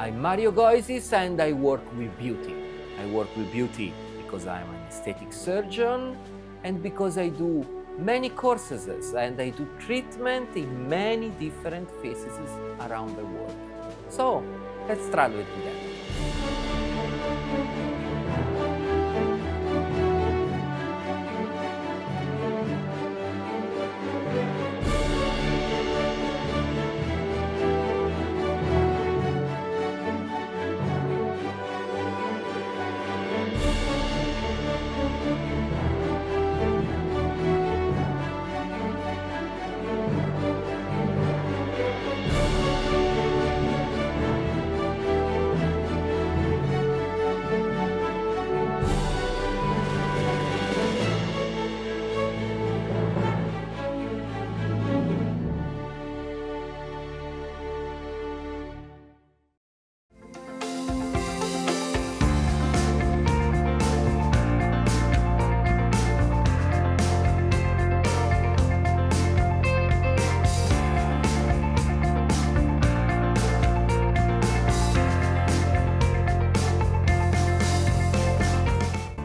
I'm Mario Goisis and I work with beauty. I work with beauty because I'm an aesthetic surgeon and because I do many courses and I do treatment in many different phases around the world. So let's travel it together.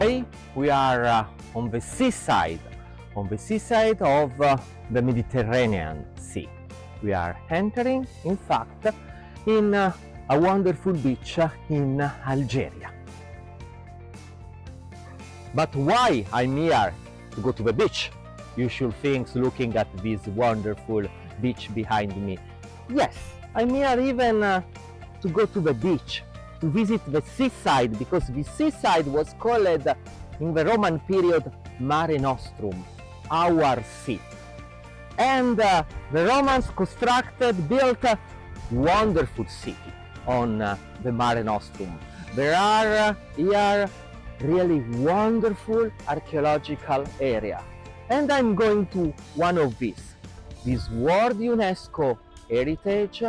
Today we are on the seaside of the Mediterranean Sea. We are entering, in fact, in a wonderful beach in Algeria. But why I'm here to go to the beach? You should think looking at this wonderful beach behind me. Yes, I'm here even to go to the beach, to visit the seaside, because the seaside was called in the Roman period Mare Nostrum, our sea. And the Romans built a wonderful city on the Mare Nostrum. There are here really wonderful archaeological area. And I'm going to one of these, this World UNESCO Heritage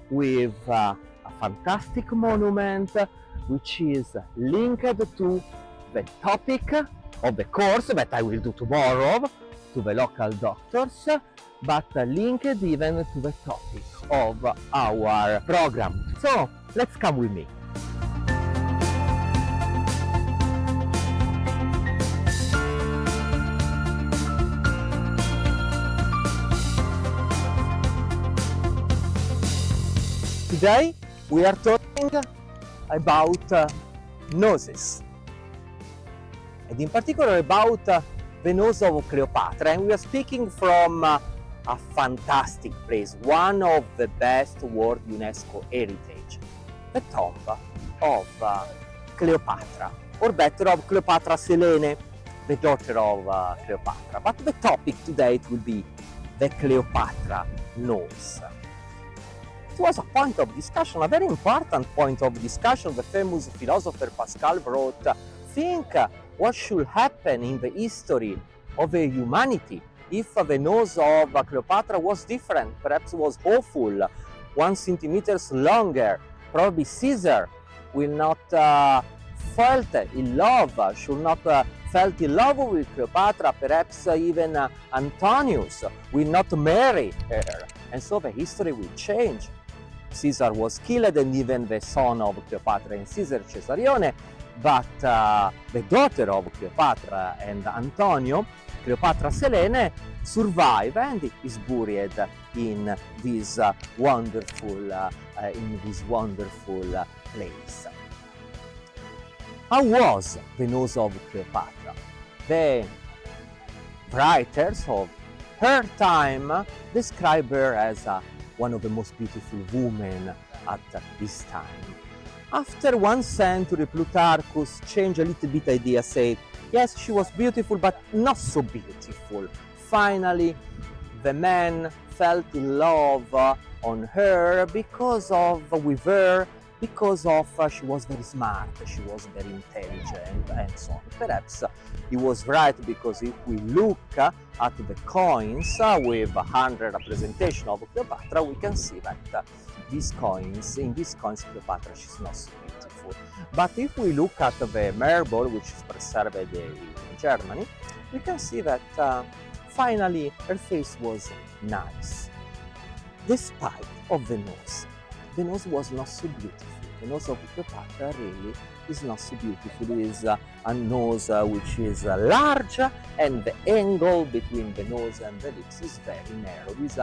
with a fantastic monument which is linked to the topic of the course that I will do tomorrow, to the local doctors, but linked even to the topic of our program. So let's come with me. Today we are talking about noses, and in particular about the nose of Cleopatra, and we are speaking from a fantastic place, one of the best World UNESCO Heritage, the tomb of Cleopatra, or better of Cleopatra Selene, the daughter of Cleopatra. But the topic today it will be the Cleopatra nose. It was a point of discussion, a very important point of discussion. The famous philosopher Pascal wrote, think what should happen in the history of humanity if the nose of Cleopatra was different, perhaps was awful, 1 centimeter longer. Probably Caesar will not felt in love, should not felt in love with Cleopatra, perhaps even Antonius will not marry her, and so the history will change. Caesar was killed, and even the son of Cleopatra and Caesar, Cesarione, but the daughter of Cleopatra and Antonio, Cleopatra Selene, survived and is buried in this wonderful place. How was the nose of Cleopatra? The writers of her time describe her as one of the most beautiful women at this time. After 1 century, Plutarchus changed a little bit idea, said, yes, she was beautiful, but not so beautiful. Finally, the man felt in love on her because she was very smart, she was very intelligent, and so on. Perhaps he was right, because if we look at the coins with 100 representation of Cleopatra, we can see that in these coins Cleopatra, she's not so beautiful. But if we look at the marble, which is preserved in Germany, we can see that finally her face was nice. Despite of the nose was not so beautiful. the nose of Cleopatra really is not so beautiful. It is a nose which is large, and the angle between the nose and the lips is very narrow. It is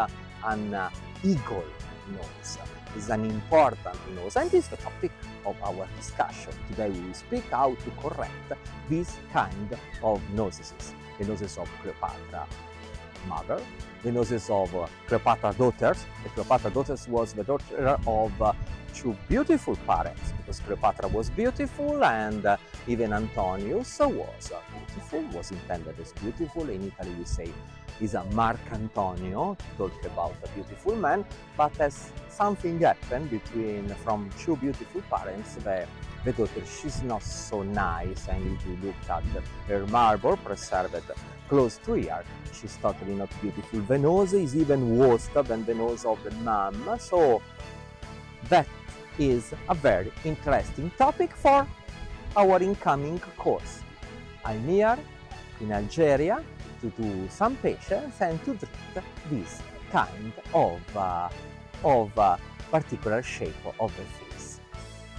an eagle nose. It's an important nose, and this is the topic of our discussion. Today we will speak how to correct this kind of noses. The noses of Cleopatra mother, the noses of Cleopatra daughters. The Cleopatra daughters was the daughter of two beautiful parents, because Cleopatra was beautiful, and even Antonius was beautiful, was intended as beautiful. In Italy we say is a Marc Antonio, to talk about a beautiful man, but as something happened from two beautiful parents, the daughter, she's not so nice, and if you look at her marble preserved close to here, she's totally not beautiful. The nose is even worse than the nose of the mom, so that is a very interesting topic for our incoming course. I'm here in Algeria to do some patients and to treat this kind of particular shape of the face.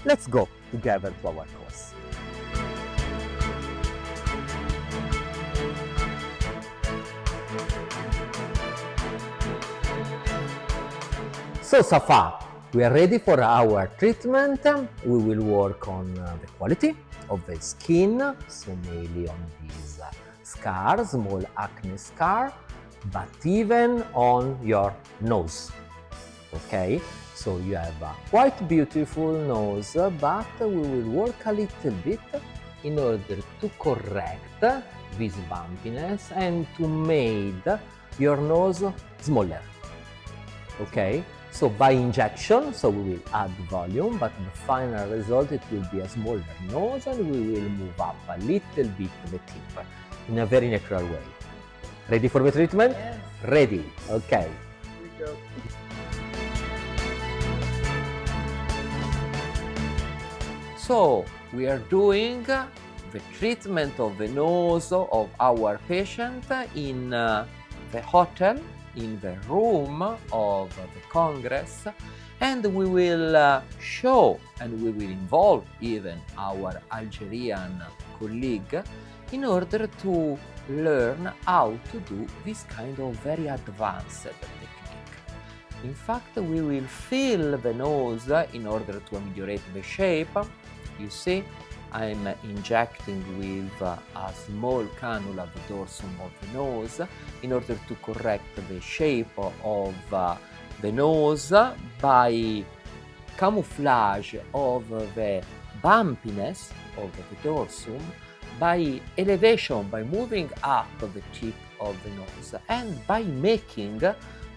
Let's go together to our course. So far, we are ready for our treatment. We will work on the quality of the skin, so mainly on these scars, small acne scar, but even on your nose. Okay, so you have a quite beautiful nose, but we will work a little bit in order to correct this bumpiness and to make your nose smaller. Okay, so by injection, so we will add volume, but the final result, it will be a smaller nose, and we will move up a little bit the tip in a very natural way. Ready for the treatment? Yes. Ready. Okay. Here we go. So we are doing the treatment of the nose of our patient in the hotel, in the room of the Congress, and we will show, and we will involve even our Algerian colleague in order to learn how to do this kind of very advanced technique. In fact, we will fill the nose in order to ameliorate the shape. You see, I'm injecting with a small cannula the dorsum of the nose in order to correct the shape of the nose by camouflage of the bumpiness of the dorsum, by elevation, by moving up the tip of the nose, and by making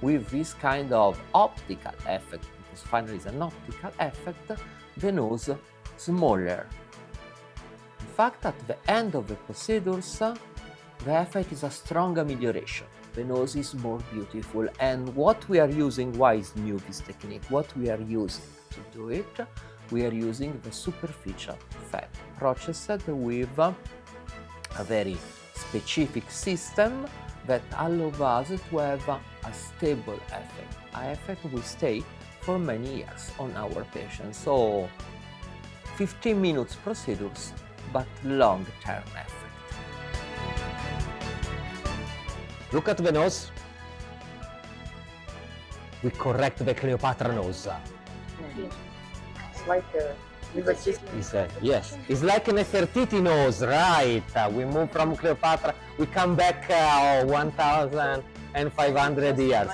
with this kind of optical effect, because finally it's an optical effect, the nose smaller. In fact, at the end of the procedures, the effect is a strong amelioration. The nose is more beautiful, and what we are using, why is new this technique? What we are using to do it, we are using the superficial fat processed with a very specific system that allows us to have a stable effect. An effect will stay for many years on our patients. So 15 minutes procedures, but long-term effect. Look at the nose. We correct the Cleopatra nose. It's like Yes, it's like an Nefertiti nose, right? We move from Cleopatra, we come back 1,500 years.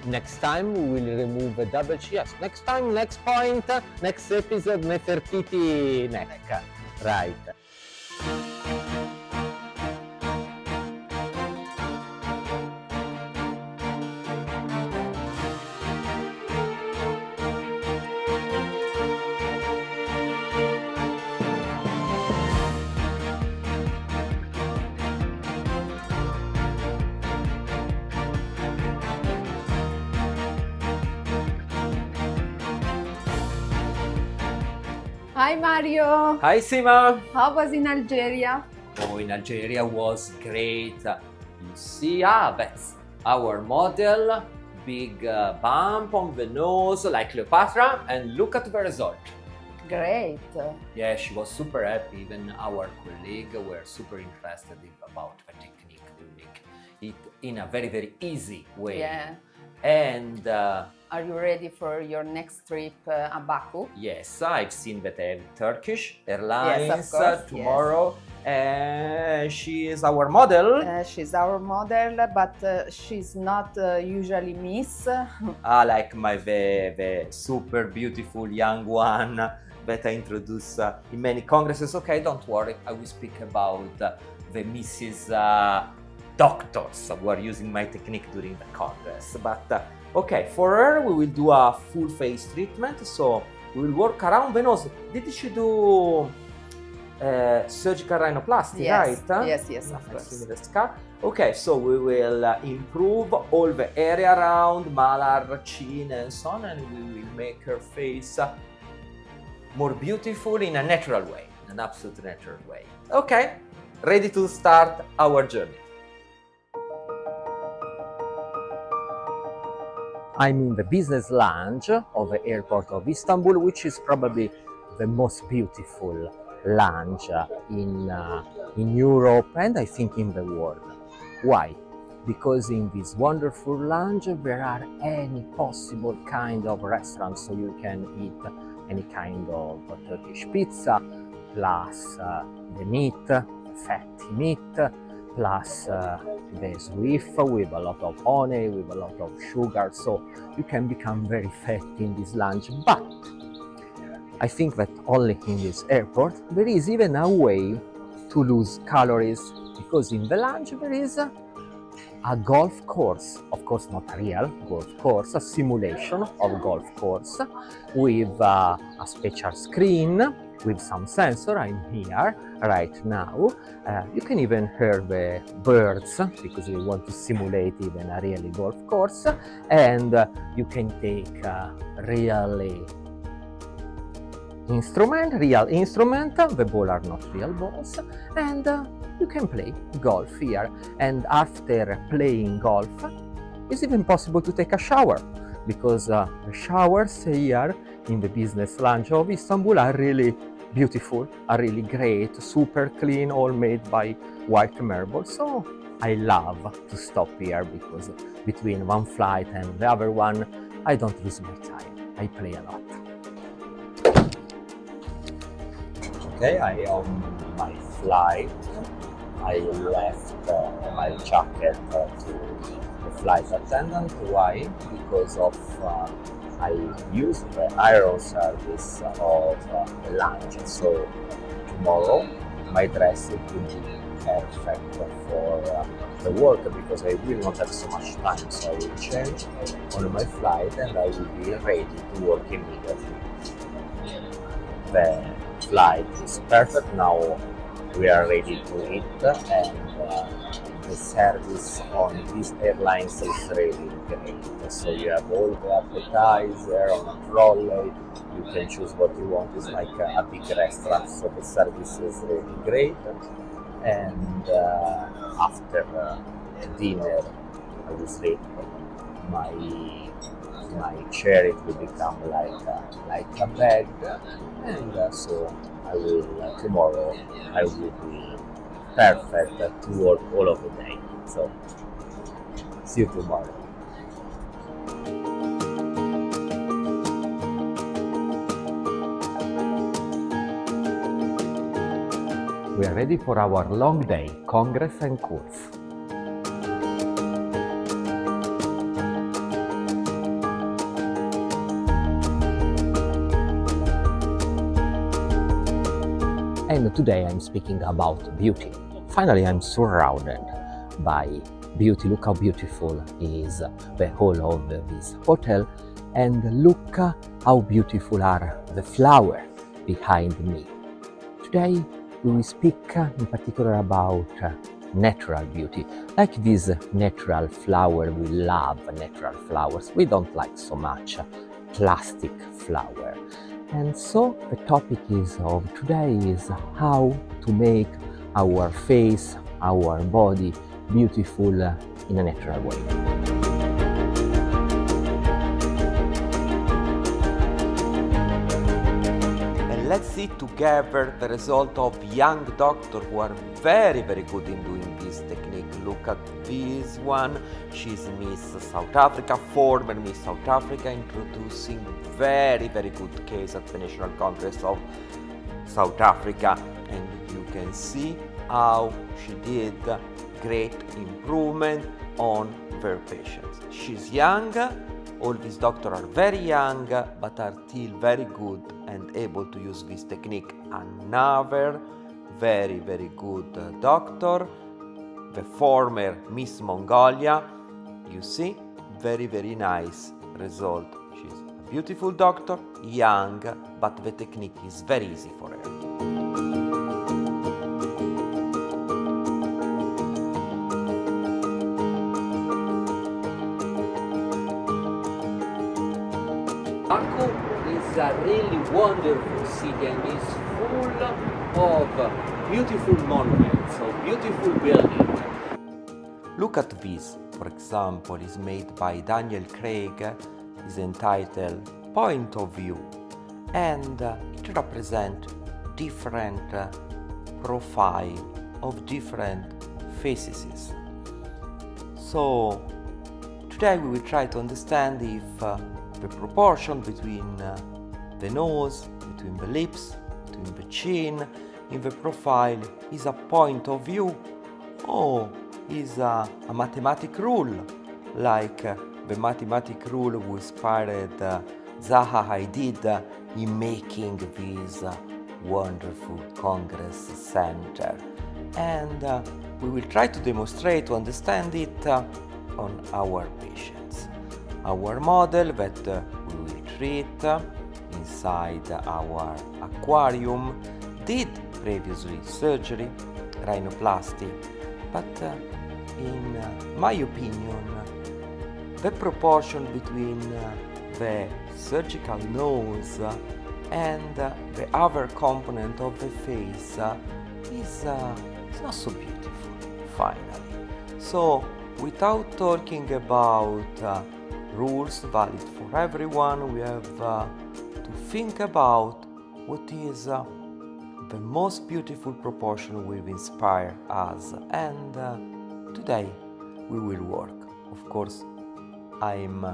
Next time we will remove a double chin. Yes, next time, next point, next episode, Nefertiti neck, right? Hi Mario! Hi Sima! How was in Algeria? Oh, in Algeria was great. You see, that's our model, big bump on the nose like Cleopatra, and look at the result. Great. Yeah, she was super happy. Even our colleagues were super interested about the technique to make it in a very, very easy way. Yeah. And Are you ready for your next trip at Baku? yes, I've seen that I have Turkish Airlines Yes, of course, tomorrow. And she is our model. She's our model, but she's not usually Miss. Like the super beautiful young one that I introduce in many congresses. Okay, don't worry, I will speak about the Mrs. Doctors who are using my technique during the congress. But okay, for her we will do a full face treatment, so we will work around the nose. Did she do surgical rhinoplasty, Yes, right? yes, of I've course. seen the scar. Okay, so we will improve all the area around malar, chin, and so on, and we will make her face more beautiful in a natural way, an absolute natural way. Okay, ready to start our journey. I'm in the business lounge of the airport of Istanbul, which is probably the most beautiful lounge in Europe and I think in the world. Why? Because in this wonderful lounge there are any possible kind of restaurants, so you can eat any kind of Turkish pizza, plus the meat, fatty meat, plus the swift with a lot of honey, with a lot of sugar, so you can become very fat in this lounge. But I think that only in this airport there is even a way to lose calories, because in the lounge there is a golf course, of course not a real golf course, a simulation of golf course with a special screen with some sensor. I'm here right now. You can even hear the birds because we want to simulate even a really golf course, and you can take real instrument, the ball are not real balls, and you can play golf here. And after playing golf, it's even possible to take a shower, because the showers here in the business lounge of Istanbul are really beautiful, are really great, super clean, all made by white marble. So I love to stop here, because between one flight and the other one, I don't lose my time. I play a lot. Okay, I on my flight. I left my jacket to the flight attendant. Why? Because of I use the iron service of the lounge. So tomorrow my dress will be perfect for the work, because I will not have so much time. So I will change on my flight and I will be ready to work immediately. The flight is perfect now. We are ready to eat, and the service on these airlines is really great. So you have all the appetizer on a trolley. You can choose what you want. It's like a big restaurant, so the service is really great. And after dinner, I will sleep. My chair, it will become like a bed, and so I will tomorrow I will be perfect to work all of the day. So see you tomorrow. We are ready for our long day, Congress and course. And today I'm speaking about beauty. Finally, I'm surrounded by beauty. Look how beautiful is the whole of this hotel, and look how beautiful are the flowers behind me. Today we will speak in particular about natural beauty, like this natural flower. We love natural flowers. We don't like so much plastic flower. And so the topic of today is how to make our face, our body beautiful in a natural way. see together the result of young doctors who are very good in doing this technique. Look at this one. She's Miss South Africa, former Miss South Africa, introducing very good case at the National Congress of South Africa, and you can see how she did great improvement on their patients. She's young. All these doctors are very young, but are still very good and able to use this technique. Another very good doctor, the former Miss Mongolia. You see, very nice result. She's a beautiful doctor, young, but the technique is very easy for her. Baku is a really wonderful city and is full of beautiful monuments, of beautiful buildings. Look at this, for example, is made by Daniel Craig, is entitled Point of View, and it represents different profile of different faces. So today we will try to understand if the proportion between the nose, between the lips, between the chin, in the profile is a point of view or is a mathematic rule, like the mathematic rule who inspired Zaha Hadid in making this wonderful Congress Center. And we will try to demonstrate, to understand it on our patients. Our model that we will treat inside our aquarium did previously surgery, rhinoplasty, but in my opinion, the proportion between the surgical nose and the other component of the face is not so beautiful, finally. So, without talking about rules valid for everyone, we have to think about what is the most beautiful proportion will inspire us, and today we will work. Of course, I'm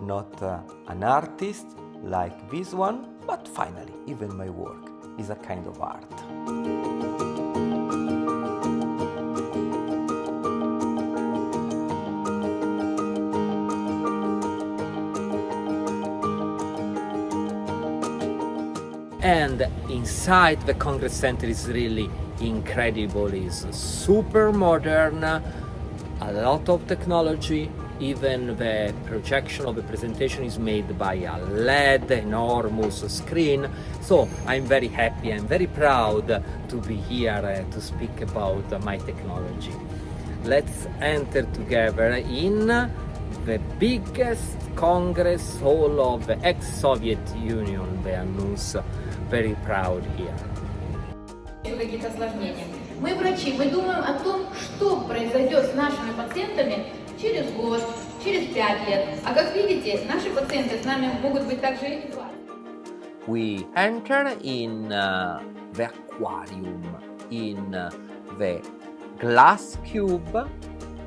not an artist like this one, but finally even my work is a kind of art. And inside the Congress Center is really incredible, it's super modern, a lot of technology, even the projection of the presentation is made by a LED, enormous screen. So I'm very happy, I'm very proud to be here to speak about my technology. Let's enter together in the biggest Congress hall of the ex-Soviet Union, the announced very proud here. Какие-то осложнения. Мы врачи, мы думаем о том, что произойдет с нашими пациентами через год, через 5 лет. А как видите, наши пациенты с нами могут быть также и 20. We enter in the aquarium, in the glass cube.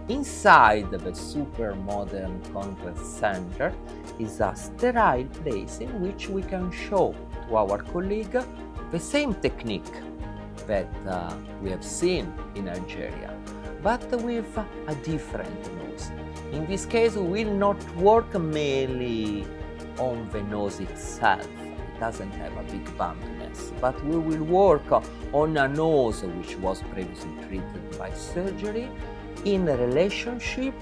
Inside the super modern Congress Center is a sterile place in which we can show to our colleague the same technique that we have seen in Algeria, but with a different nose. In this case, we will not work mainly on the nose itself. It doesn't have a big bumpiness, but we will work on a nose which was previously treated by surgery, in a relationship,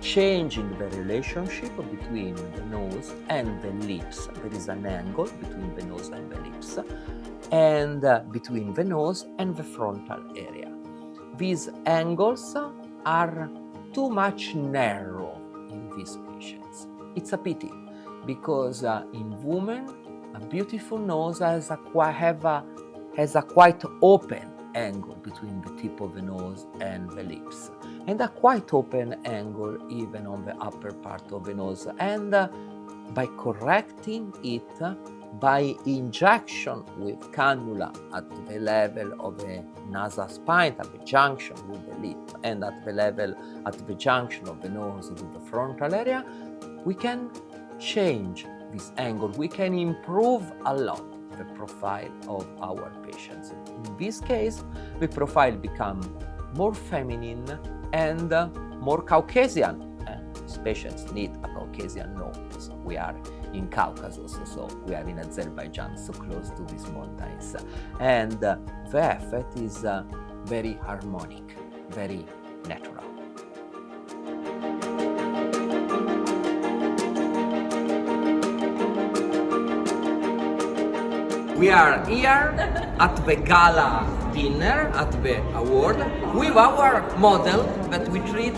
changing the relationship between the nose and the lips. There is an angle between the nose and the lips, and between the nose and the frontal area. These angles are too much narrow in these patients. It's a pity, because in women, a beautiful nose has a quite open angle between the tip of the nose and the lips, and a quite open angle even on the upper part of the nose, and by correcting it by injection with cannula at the level of the nasal spine, at the junction with the lip, and at the level, at the junction of the nose with the frontal area, we can change this angle. We can improve a lot the profile of our patients. In this case, the profile becomes more feminine and more Caucasian. These patients need a Caucasian nose. We are in Caucasus, so we are in Azerbaijan, so close to these mountains. And the effect is very harmonic, very natural. We are here at the gala dinner, at the award, with our model that we treat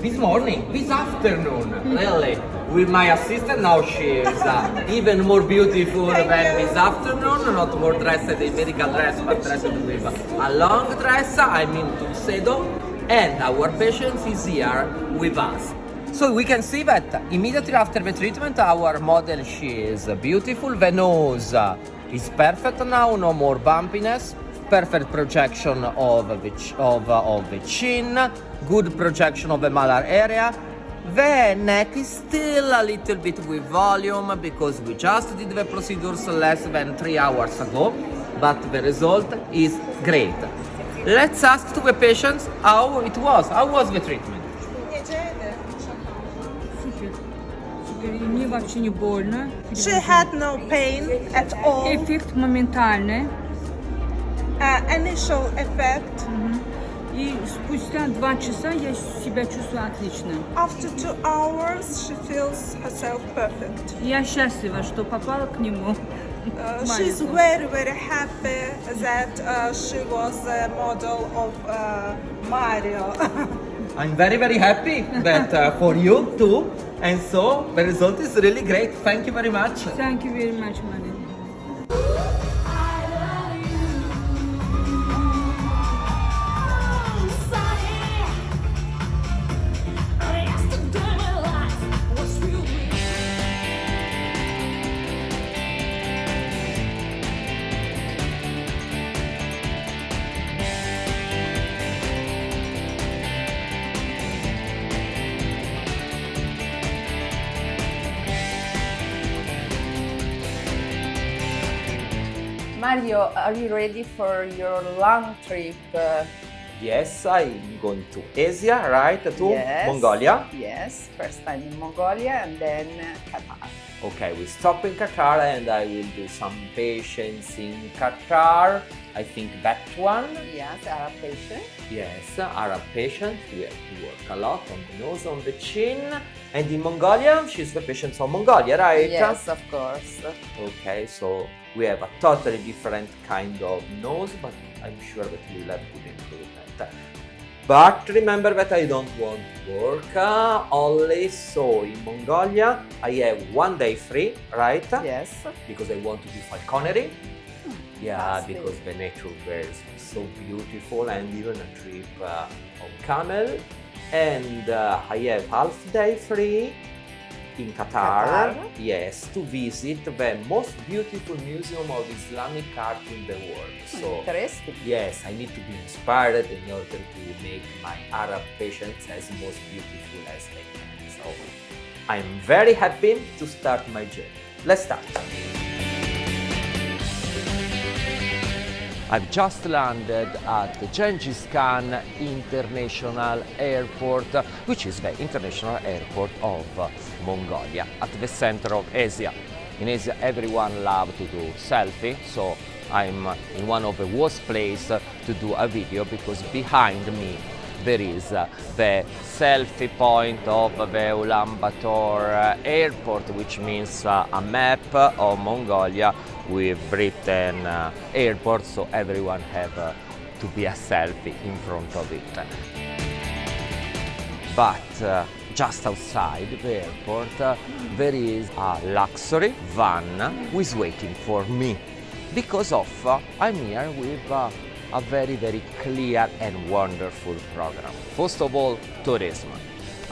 this morning, this afternoon, really. With my assistant now, she is even more beautiful than this afternoon, not more dressed in medical dress, but dressed with a long dress, I mean tuxedo, and our patient is here with us. So we can see that immediately after the treatment, our model, she is beautiful. The nose is perfect now, no more bumpiness. Perfect projection of the chin, good projection of the malar area. The neck is still a little bit with volume because we just did the procedures less than 3 hours ago, but the result is great. Let's ask to the patients how it was. How was the treatment? Мне вообще не больно. She had no pain at all. Эффект моментальный. Initial effect. И спустя 2 часа я себя чувствую отлично. After 2 hours, she feels herself perfect. Я счастлива, что попала к нему. She's very, very happy that she was a model of Mario. I'm very, very happy that for you too. And so the result is really great. Thank you very much. Thank you very much, Maria. Mario, are you ready for your long trip? Yes, I'm going to Asia, right? To Yes. Mongolia. Yes, first time in Mongolia and then Qatar. Okay, we stop in Qatar and I will do some patients in Qatar. I think that one. Yes, Arab patient. Yes, Arab patient. We have to work a lot on the nose, on the chin. And in Mongolia, she's the patient from Mongolia, right? Yes, of course. Okay, so we have a totally different kind of nose, but I'm sure that we will have good improvement. But remember that I don't want to work only, so in Mongolia I have 1 day free, right? Yes. Because I want to do falconry. Yeah, fantastic. because the nature there is so beautiful, and even a trip on camel. And I have half day free in Qatar, yes, to visit the most beautiful museum of Islamic art in the world. So Interesting. yes, I need to be inspired in order to make my Arab patients as most beautiful as they can. So I'm very happy to start my journey. Let's start. I've just landed at the Genghis Khan International Airport, which is the international airport of Mongolia, at the center of Asia. In Asia, everyone loves to do selfie, so I'm in one of the worst places to do a video because behind me there is the selfie point of the Ulaanbaatar airport, which means a map of Mongolia with Britain airport, so everyone have to be a selfie in front of it. But just outside the airport there is a luxury van who is waiting for me because of I'm here with a very, very clear and wonderful program. First of all, tourism.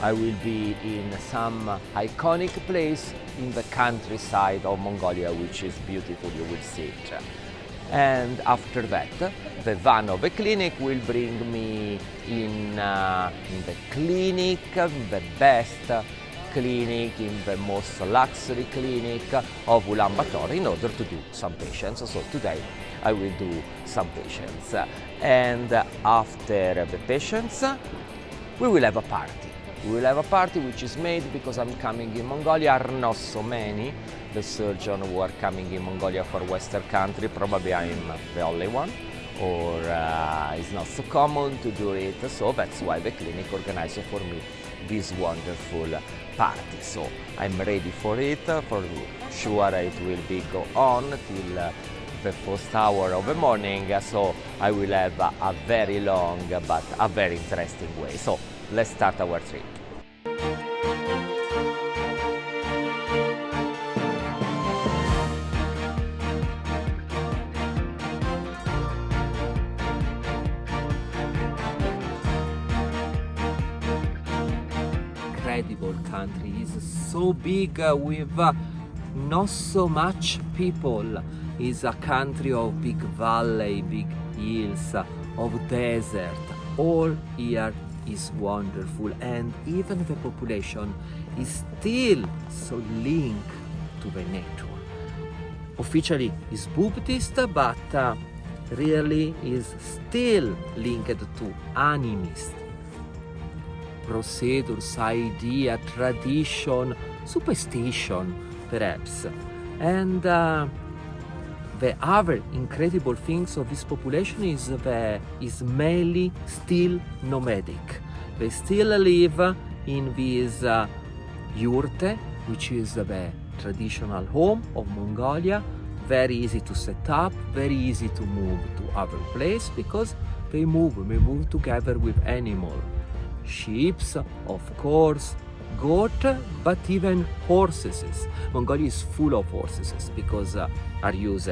I will be in some iconic place in the countryside of Mongolia, which is beautiful, you will see it. And after that, the van of the clinic will bring me in the clinic, the best clinic, in the most luxury clinic of Ulaanbaatar in order to do some patients. So today I will do some patients. And after the patients, we will have a party. We will have a party which is made because I'm coming in Mongolia. Are not so many the surgeons who are coming in Mongolia for Western country. Probably I'm the only one, or it's not so common to do it. So that's why the clinic organized for me this wonderful party. So I'm ready for it. For sure it will be go on till the first hour of the morning. So I will have a very long but a very interesting way. So let's start our trip. Incredible country, is so big with not so much people. Is a country of big valley, big hills, of desert. All here is wonderful, and even the population is still so linked to the nature. Officially is Buddhist, but really is still linked to animist. Procedures, idea, tradition, superstition, perhaps. And the other incredible things of this population is mainly still nomadic. They still live in this yurte, which is the traditional home of Mongolia. Very easy to set up, very easy to move to other place because they move together with animal. Sheep, of course, goat, but even horses. Mongolia is full of horses because are used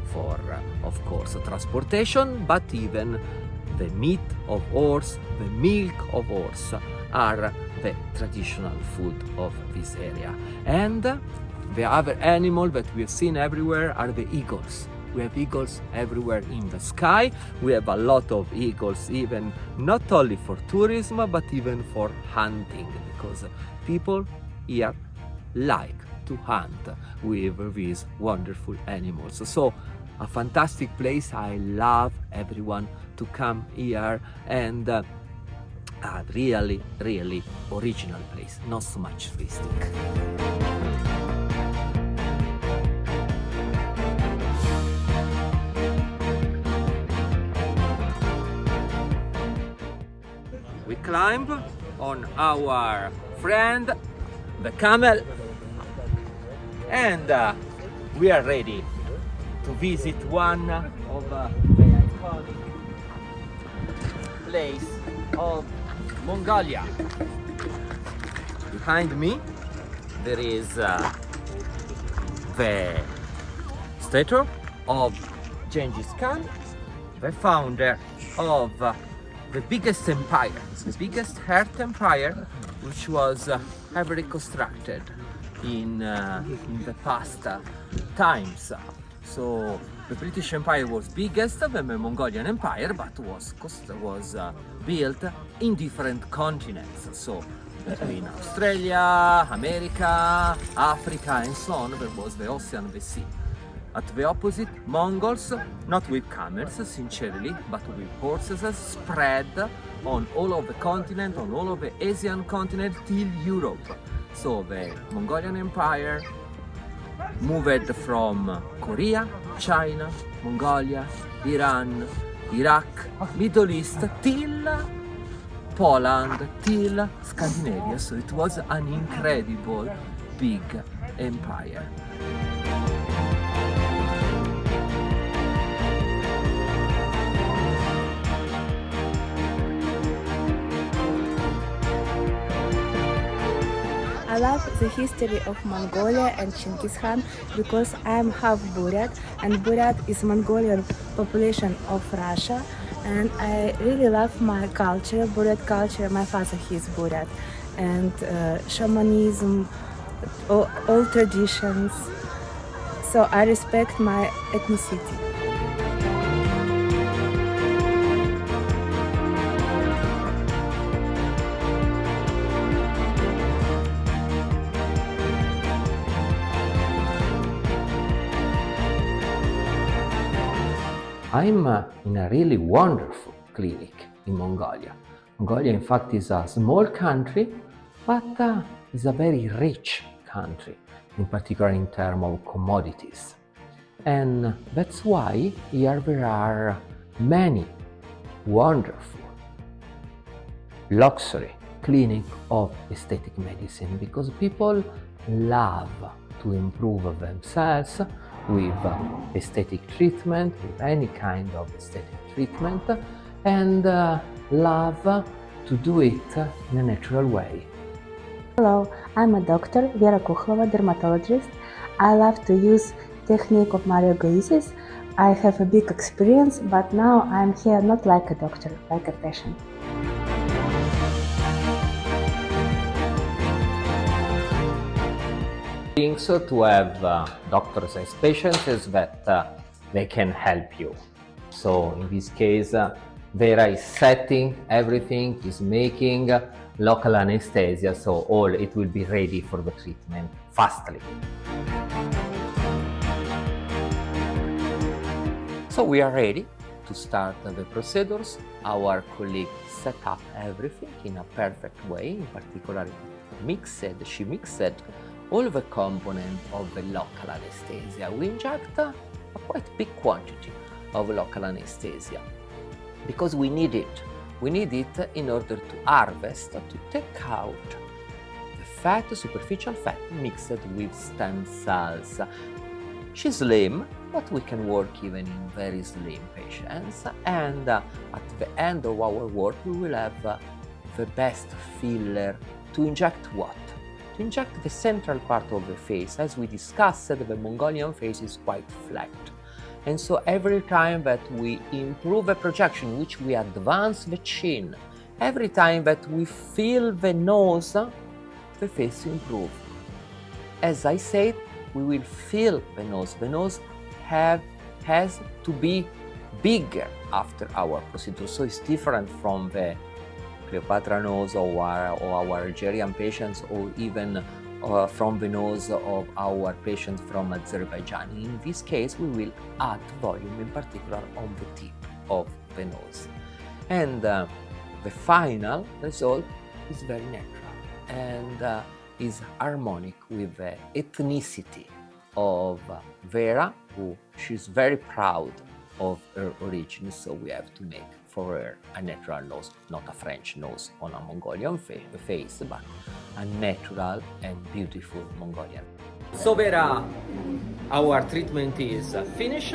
for, of course, transportation, but even the meat of horse, the milk of horse are the traditional food of this area. And the other animal that we have seen everywhere are the eagles. We have eagles everywhere in the sky. We have a lot of eagles, even not only for tourism, but even for hunting, because people here like to hunt with these wonderful animals. So a fantastic place. I love everyone to come here, and a really, really original place, not so much touristic. We climb on our friend, the camel, and we are ready to visit one of the iconic place of Mongolia. Behind me there is the statue of Genghis Khan, the founder of the biggest empire, the biggest earth empire, which was ever reconstructed in the past times. So the British Empire was biggest than the Mongolian Empire, but was built in different continents. So between Australia, America, Africa, and so on, there was the ocean, the sea. At the opposite, Mongols, not with camels, sincerely, but with horses, spread on all of the continent, on all of the Asian continent till Europe. So the Mongolian Empire moved from Korea, China, Mongolia, Iran, Iraq, Middle East, till Poland, till Scandinavia. So it was an incredible big empire. I love the history of Mongolia and Genghis Khan because I'm half Buryat, and Buryat is Mongolian population of Russia, and I really love my culture, Buryat culture. My father, he is Buryat, and shamanism, all traditions. So I respect my ethnicity. I'm in a really wonderful clinic in Mongolia. Mongolia, in fact, is a small country, but is a very rich country, in particular in terms of commodities. And that's why here there are many wonderful luxury clinics of aesthetic medicine, because people love to improve themselves with aesthetic treatment, with any kind of aesthetic treatment, and love to do it in a natural way. Hello, I'm a doctor, Vera Kukhlova, dermatologist. I love to use technique of Mario Goizis. I have a big experience, but now I'm here not like a doctor, like a patient. So to have doctors as patients is that they can help you. So in this case, Vera is setting everything, is making local anesthesia, so all it will be ready for the treatment fastly. So we are ready to start the procedures. Our colleague set up everything in a perfect way, in particular she mixed all the components of the local anesthesia. We inject a quite big quantity of local anesthesia because we need it. We need it in order to harvest, to take out the fat, superficial fat mixed with stem cells. She's slim, but we can work even in very slim patients. And at the end of our work, we will have the best filler to inject what? To inject the central part of the face. As we discussed, the Mongolian face is quite flat. And so every time that we improve the projection, which we advance the chin, every time that we fill the nose, the face improves. As I said, we will fill the nose. The nose has to be bigger after our procedure. So it's different from the Cleopatra nose or our Algerian patients, or even from the nose of our patients from Azerbaijan. In this case, we will add volume, in particular on the tip of the nose. And the final result is very natural and is harmonic with the ethnicity of Vera, who she's very proud of her origin, so we have to make for her a natural nose, not a French nose on a Mongolian face, but a natural and beautiful Mongolian. So Vera, our treatment is finished,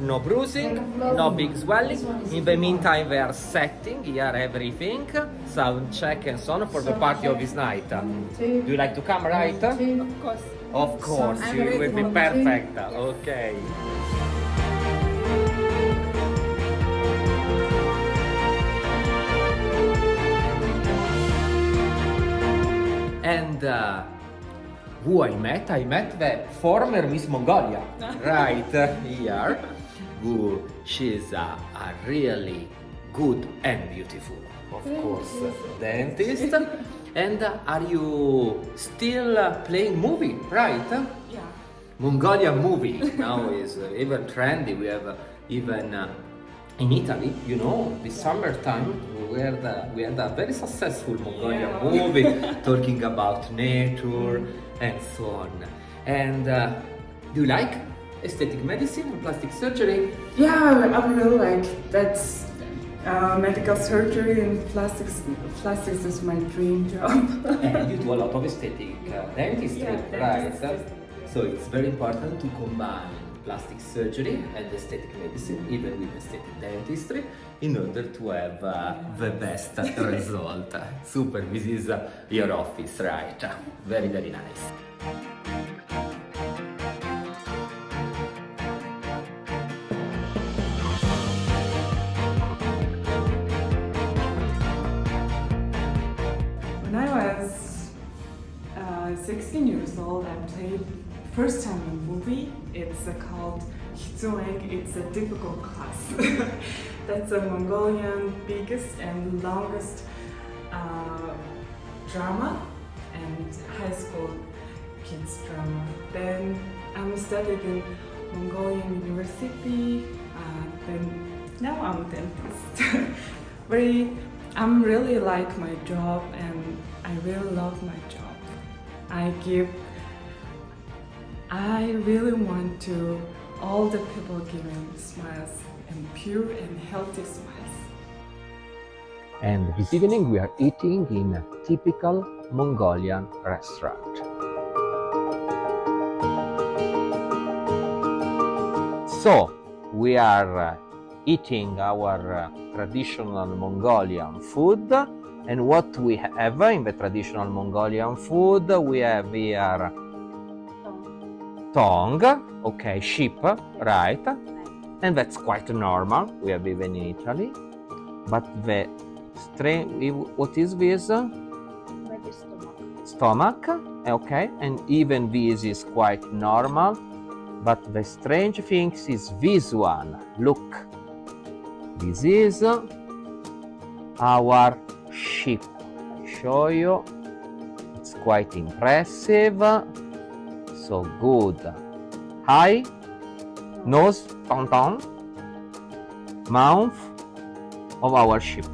no bruising, no big swelling. In the meantime, we are setting here everything, sound check and so on for the party of this night. Do you like to come, right? Of course. Of course, you will be perfect. Okay. And who I met? I met the former Miss Mongolia, right here, who she's a really good and beautiful, of course, dentist. And are you still playing movie, right? Yeah. Mongolian movie now is even trendy. We have even in Italy, you know, this summertime we had a very successful Mongolian movie talking about nature and so on. And do you like aesthetic medicine and plastic surgery? Yeah, I really like that's medical surgery and plastics is my dream job. And you do a lot of aesthetic dentistry, Yeah, right? So it's very important to combine plastic surgery and aesthetic medicine, even with aesthetic dentistry, in order to have the best result. Super, this is your office, right? Very, very nice. When I was 16 years old. I played first time a movie. It's called Hitsueg. It's a difficult class. That's a Mongolian biggest and longest drama and high school kids drama. Then I'm studying in Mongolian University. Then now I'm a dentist. I'm really like my job and I really love my job. I really want to all the people giving smiles and pure and healthy smiles. And this evening we are eating in a typical Mongolian restaurant. So we are eating our traditional Mongolian food, and what we have in the traditional Mongolian food, we have here tongue, okay, sheep, right, and that's quite normal, we have even in Italy, but the what is this? Maybe Stomach, okay, and even this is quite normal, but the strange thing is this one. Look, this is our sheep. I show you, it's quite impressive, so good. Eye, nose, tongue, mouth of our sheep.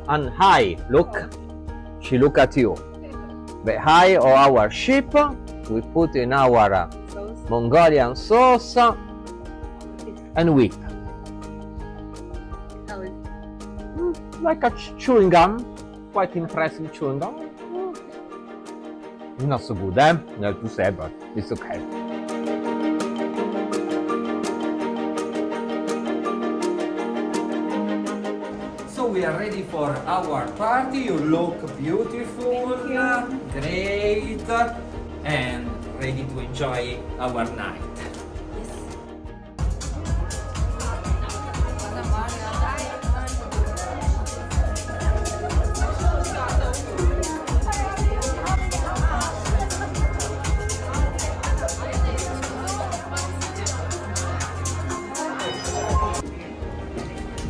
And eye, look, she look at you. The eye of our sheep, we put in our Mongolian sauce and whip. Like a chewing gum, quite impressive chewing gum. Not so good, not to say, but it's okay. So we are ready for our party. You look beautiful, great, and ready to enjoy our night.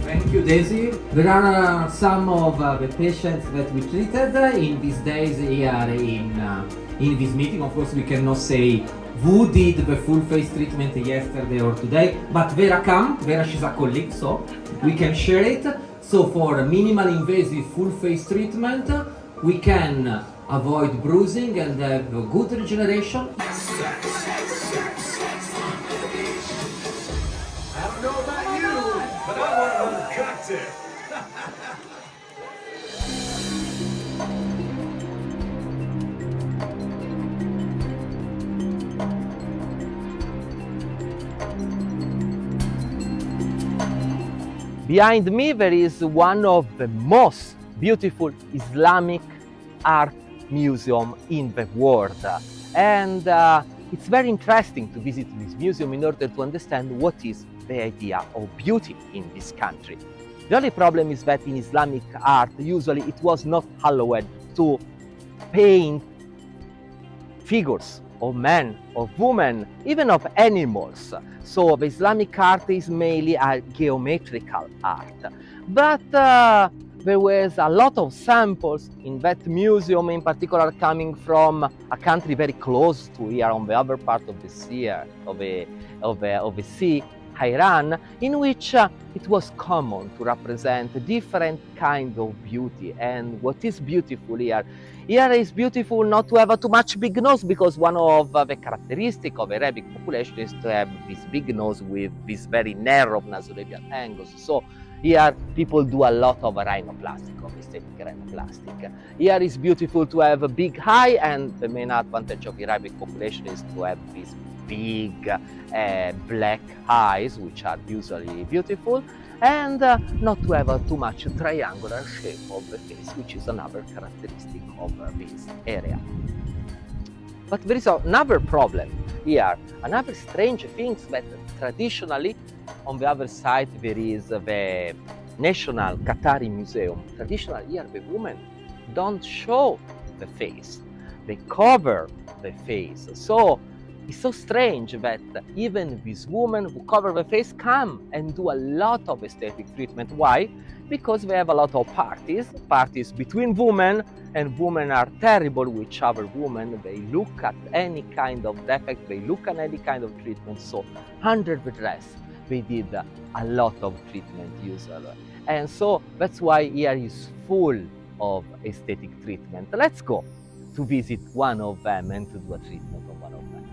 Thank you, Daisy. There are some of the patients that we treated in these days here in this meeting. Of course, we cannot say who did the full face treatment yesterday or today, but Vera come. Vera, she's a colleague, so we can share it. So for minimal invasive full face treatment, we can avoid bruising and have good regeneration. I don't know about you, but I want to uncut it. Behind me there is one of the most beautiful Islamic art museum in the world, and it's very interesting to visit this museum in order to understand what is the idea of beauty in this country. The only problem is that in Islamic art usually it was not allowed to paint figures of men, of women, even of animals. So the Islamic art is mainly a geometrical art. But there was a lot of samples in that museum, in particular coming from a country very close to here on the other part of the sea, of the sea, Iran, in which it was common to represent different kinds of beauty. And what is beautiful here? Here is beautiful not to have too much big nose, because one of the characteristics of Arabic population is to have this big nose with this very narrow nasolabial angles. So here people do a lot of rhinoplastic, of aesthetic rhinoplastic. Here is beautiful to have a big eye, and the main advantage of Arabic population is to have these big black eyes, which are usually beautiful, and not to have too much triangular shape of the face, which is another characteristic of this area. But there is another problem here, another strange thing, that traditionally on the other side there is the National Qatari Museum. Traditionally here the women don't show the face, they cover the face. So it's so strange that even these women who cover the face come and do a lot of aesthetic treatment. Why? Because they have a lot of parties between women, and women are terrible with other women. They look at any kind of defect, they look at any kind of treatment. So under the dress, they did a lot of treatment usually. And so that's why here is full of aesthetic treatment. Let's go to visit one of them and to do a treatment on one of them.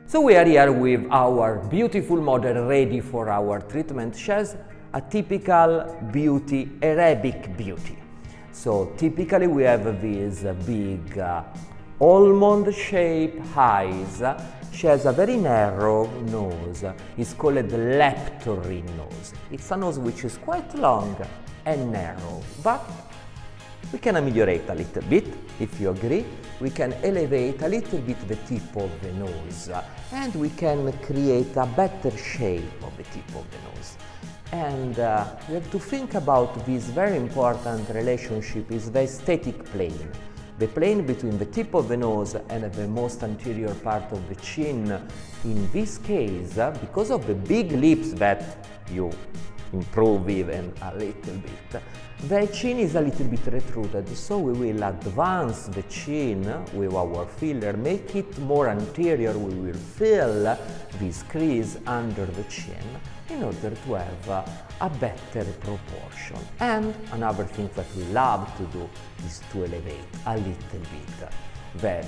So we are here with our beautiful model ready for our treatment. She has a typical beauty, Arabic beauty. So typically we have these big almond shaped eyes. She has a very narrow nose. It's called the leptorine nose. It's a nose which is quite long and narrow, but we can ameliorate a little bit, if you agree. We can elevate a little bit the tip of the nose, and we can create a better shape of the tip of the nose. And we have to think about this very important relationship is the aesthetic plane. The plane between the tip of the nose and the most anterior part of the chin. In this case, because of the big lips that you improve even a little bit, the chin is a little bit retruded, so we will advance the chin with our filler, make it more anterior. We will fill this crease under the chin in order to have a better proportion. And another thing that we love to do is to elevate a little bit the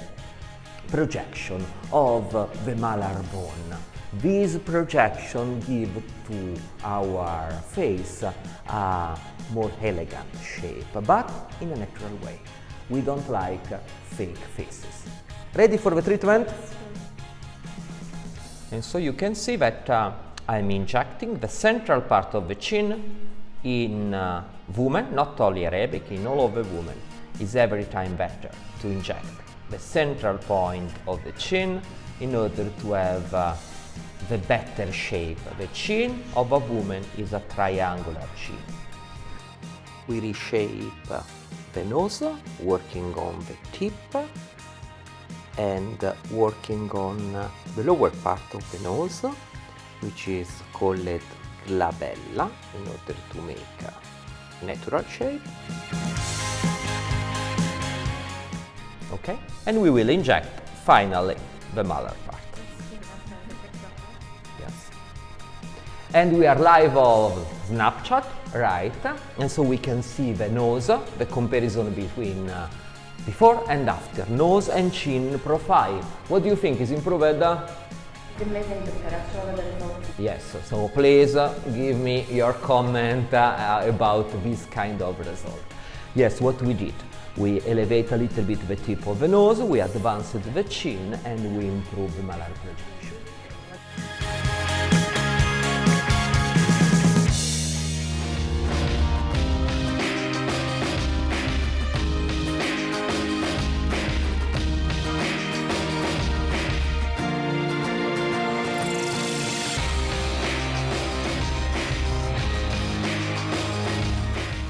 projection of the malar bone. This projection gives to our face a more elegant shape, but in a natural way. We don't like fake faces. Ready for the treatment? And so you can see that I'm injecting the central part of the chin in women, not only Arabic, in all of the women. It's every time better to inject the central point of the chin in order to have the better shape. The chin of a woman is a triangular chin. We reshape the nose, working on the tip and working on the lower part of the nose, which is called glabella, in order to make a natural shape. Okay, and we will inject finally the malar part. Yes. And we are live on Snapchat, right? And so we can see the nose, the comparison between before and after, nose and chin profile. What do you think? Is improved? Yes, so please give me your comment about this kind of result. Yes, what we did, we elevate a little bit the tip of the nose, we advanced the chin, and we improved the malar projection.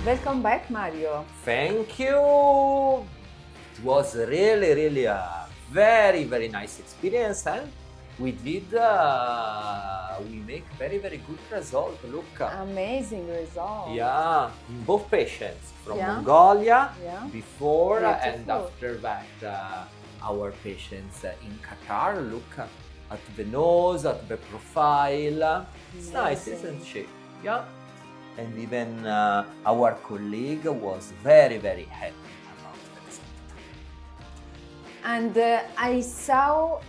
Welcome back, Mario. Thank you. It was really a very nice experience, and we did we make very good result. Look, Amazing result. yeah, in both patients from Mongolia before Beautiful. and after that our patients in Qatar. Look at the nose, at the profile. It's nice, isn't she? Yeah. And even our colleague was very happy about the result. And I saw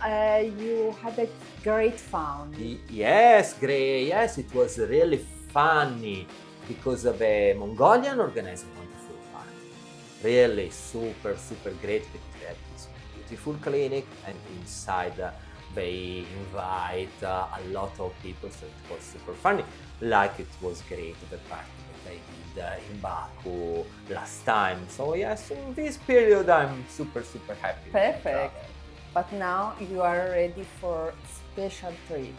you had a great fun. Yes, great. Yes, it was really funny because the Mongolian organized a wonderful party. Really super great because they had this beautiful clinic, and inside they invite a lot of people, so it was super funny. Like it was great, the party that I did in Baku last time. So yes, in this period I'm super happy. Perfect. But now you are ready for special trip.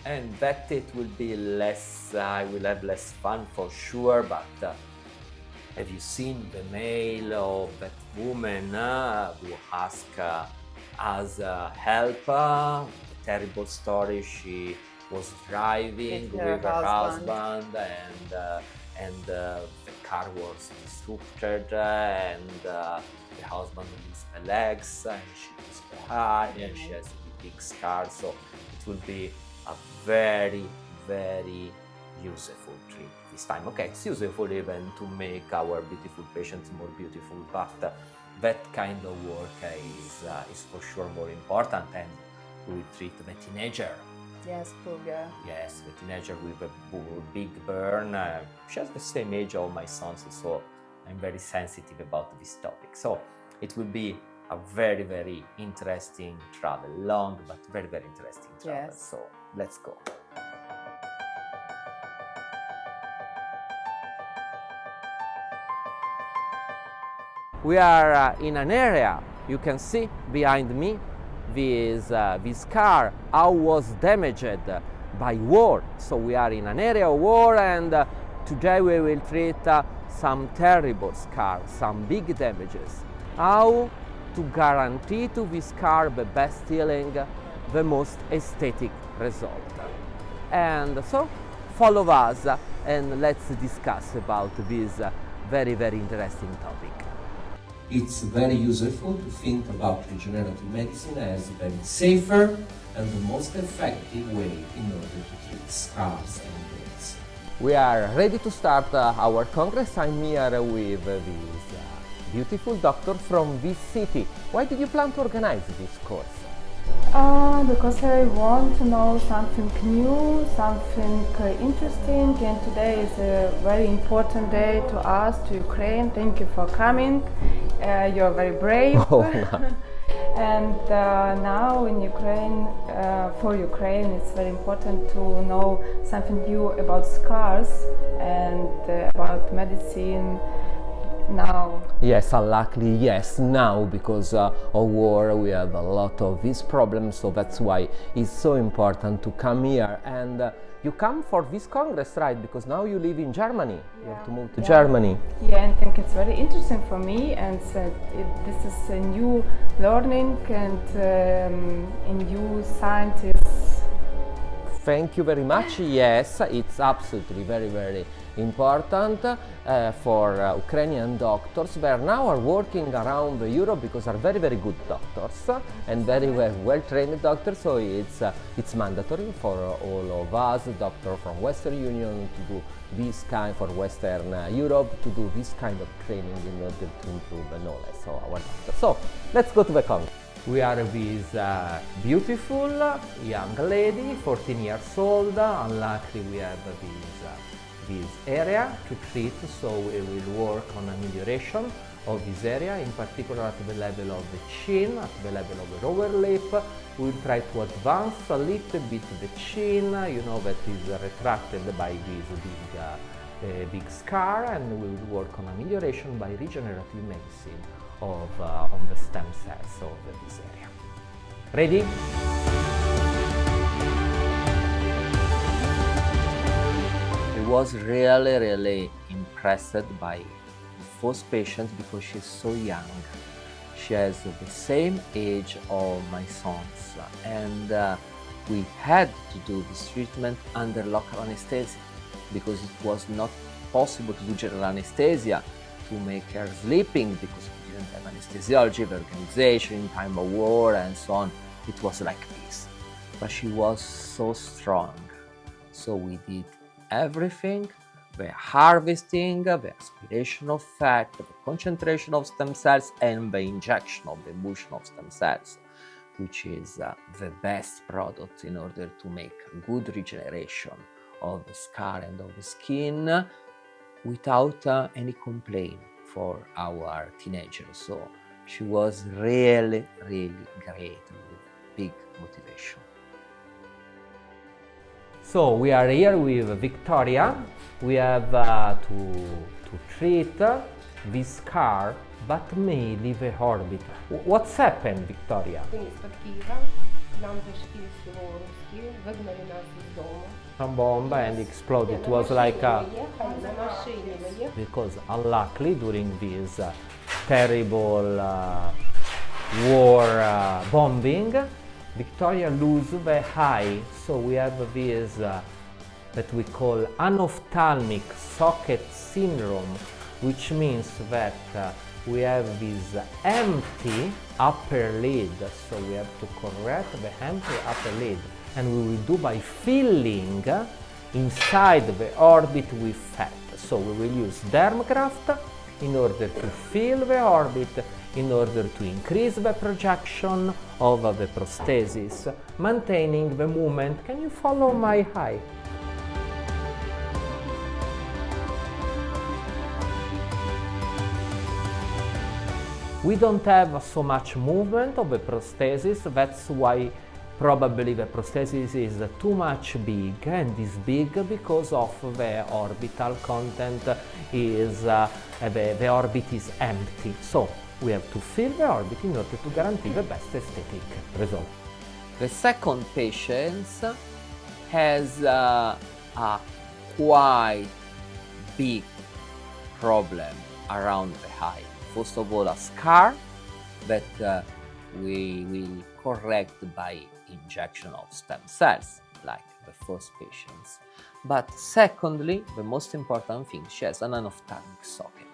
And that it will be less, I will have less fun for sure, but have you seen the mail of that woman who asked us help? The terrible story, she was driving with her husband and the car was disrupted and the husband lose her legs and she lose her eye and she has a big scar, so it will be a very, very useful trip this time. Okay, it's useful even to make our beautiful patients more beautiful, but that kind of work is for sure more important, and we will treat the teenager. Yes, poor girl. Yes, the teenager with a big burn. She has the same age of my sons, so I'm very sensitive about this topic. So it will be a very, very interesting travel, long but very, very interesting travel. Yes. So let's go. We are in an area, you can see behind me, this car, how was damaged by war. So we are in an area of war, and today we will treat some terrible scars, some big damages. How to guarantee to this car the best healing, the most aesthetic result. And so follow us and let's discuss about this very, very interesting topic. It's very useful to think about regenerative medicine as a very safer and the most effective way in order to treat scars and wounds. We are ready to start our congress. I'm here with this beautiful doctor from this city. Why did you plan to organize this course? Because I want to know something new, something interesting, and today is a very important day to us, to Ukraine. Thank you for coming. You're very brave. Oh, no. And now in Ukraine, for Ukraine, it's very important to know something new about scars and about medicine now. Yes, unluckily, yes, now because of war we have a lot of these problems, so that's why it's so important to come here. And you come for this congress, right? Because now you live in Germany. Yeah. You have to move to Germany. Yeah, and I think it's very interesting for me, and this is a new learning and a new scientist. Thank you very much. Yes, it's absolutely very, very important for Ukrainian doctors. They now are working around Europe because are very, very good doctors and very well trained doctors. So it's mandatory for all of us, doctors from Western Union, to do this kind, for Western Europe, to do this kind of training in order to improve the knowledge of our doctors. So let's go to the congress. We are with beautiful young lady, 14 years old. Unluckily, we have this area to treat, so we will work on amelioration of this area, in particular at the level of the chin, at the level of the lower lip. We will try to advance a little bit the chin, you know, that is retracted by this big scar, and we will work on amelioration by regenerative medicine on the stem cells of this area. Ready? I was really impressed by the first patient because she's so young. She has the same age of my sons, and we had to do this treatment under local anesthesia because it was not possible to do general anesthesia to make her sleeping because we didn't have anesthesiology, the organization in time of war and so on. It was like this. But she was so strong. So we did everything, the harvesting, the aspiration of fat, the concentration of stem cells, and the injection of the emulsion of stem cells, which is the best product in order to make a good regeneration of the scar and of the skin without any complaint for our teenager. So she was really great, with big motivation. So we are here with Victoria. We have to treat this scar, but mainly the orbit. What's happened, Victoria? нам зашли в село русские, выгнали нас из дома. Some bomb and exploded. It На was машине like мы ехали, на машине мы ехали. because unluckily during this terrible war bombing, Victoria lose the eye. So we have this that we call anophthalmic socket syndrome, which means that we have this empty upper lid. So we have to correct the empty upper lid, and we will do by filling inside the orbit with fat. So we will use derm graft in order to fill the orbit, in order to increase the projection of the prosthesis, maintaining the movement. Can you follow my eye? We don't have so much movement of the prosthesis, that's why probably the prosthesis is too much big, and is big because of the orbital content is, the orbit is empty. So we have to fill the orbit in order to guarantee the best aesthetic result. The second patient has a quite big problem around the eye. First of all, a scar that we will correct by injection of stem cells, like the first patients. But secondly, the most important thing, she has an anophthalmic socket.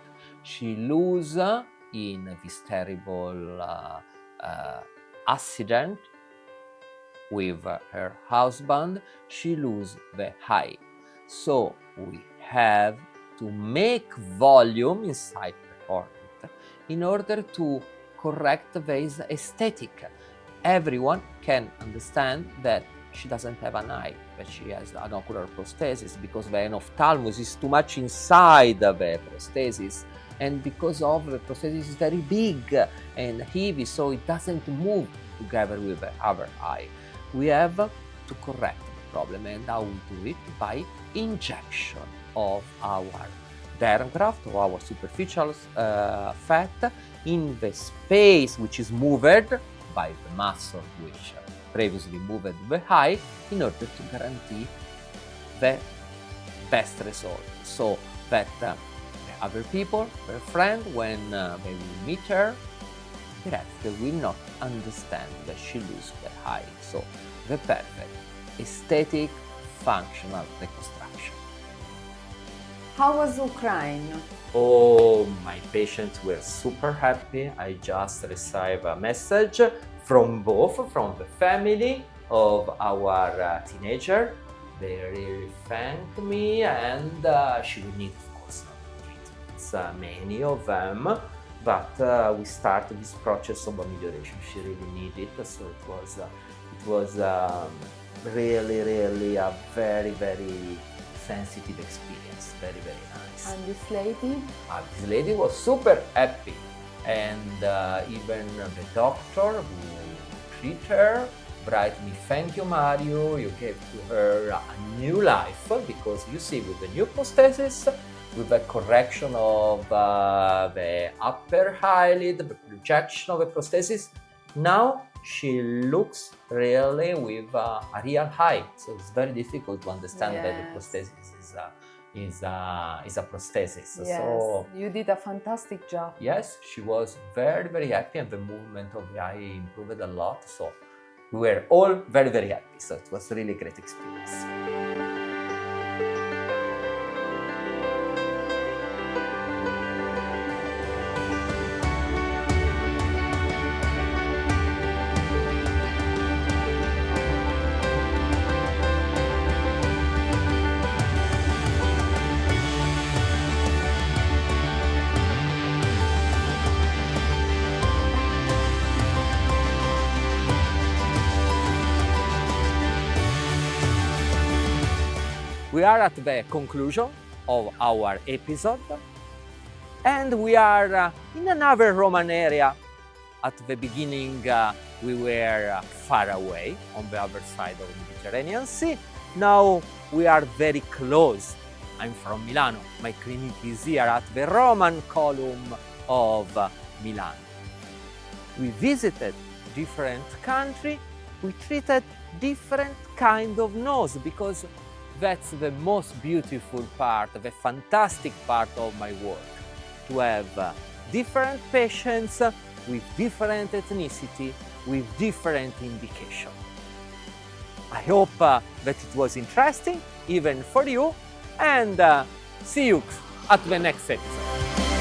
She lose in this terrible accident with her husband, she lose the eye. So we have to make volume inside the orbit in order to correct this aesthetic. Everyone can understand that she doesn't have an eye, but she has an ocular prosthesis because the ophthalmos is too much inside the prosthesis, and because of the prosthesis is very big and heavy, so it doesn't move together with the other eye. We have to correct the problem, and how we do it? By injection of our derm graft or our superficial fat in the space which is moved by the muscle which previously moved the eye, in order to guarantee the best result, so that the other people, her friend, when they will meet her, they will not understand that she loses the eye. So the perfect aesthetic functional reconstruction. How was Ukraine? Oh, my patients were super happy. I just received a message from the family of our teenager. They really thank me, and she will need, of course, treatments, many of them, but we started this process of amelioration. She really needed it, so it was really a very, very sensitive experience, very, very nice. And this lady? This lady was super happy, and even the doctor who treated her write me, "Thank you, Mario, you gave to her a new life," because you see, with the new prosthesis, with the correction of the upper eyelid, the projection of the prosthesis, now she looks really with a real eye. So it's very difficult to understand that the prosthesis is a prosthesis. Yes, so you did a fantastic job. yes, she was very, very happy, and the movement of the eye improved a lot. So we were all very, very happy. So it was really a great experience. We are at the conclusion of our episode, and we are in another Roman area. At the beginning, we were far away on the other side of the Mediterranean Sea. Now we are very close. I'm from Milano. My clinic is here at the Roman Column of Milan. We visited different countries, we treated different kind of nose, because that's the most beautiful part, the fantastic part of my work, to have different patients with different ethnicity, with different indication. I hope that it was interesting, even for you, and see you at the next episode.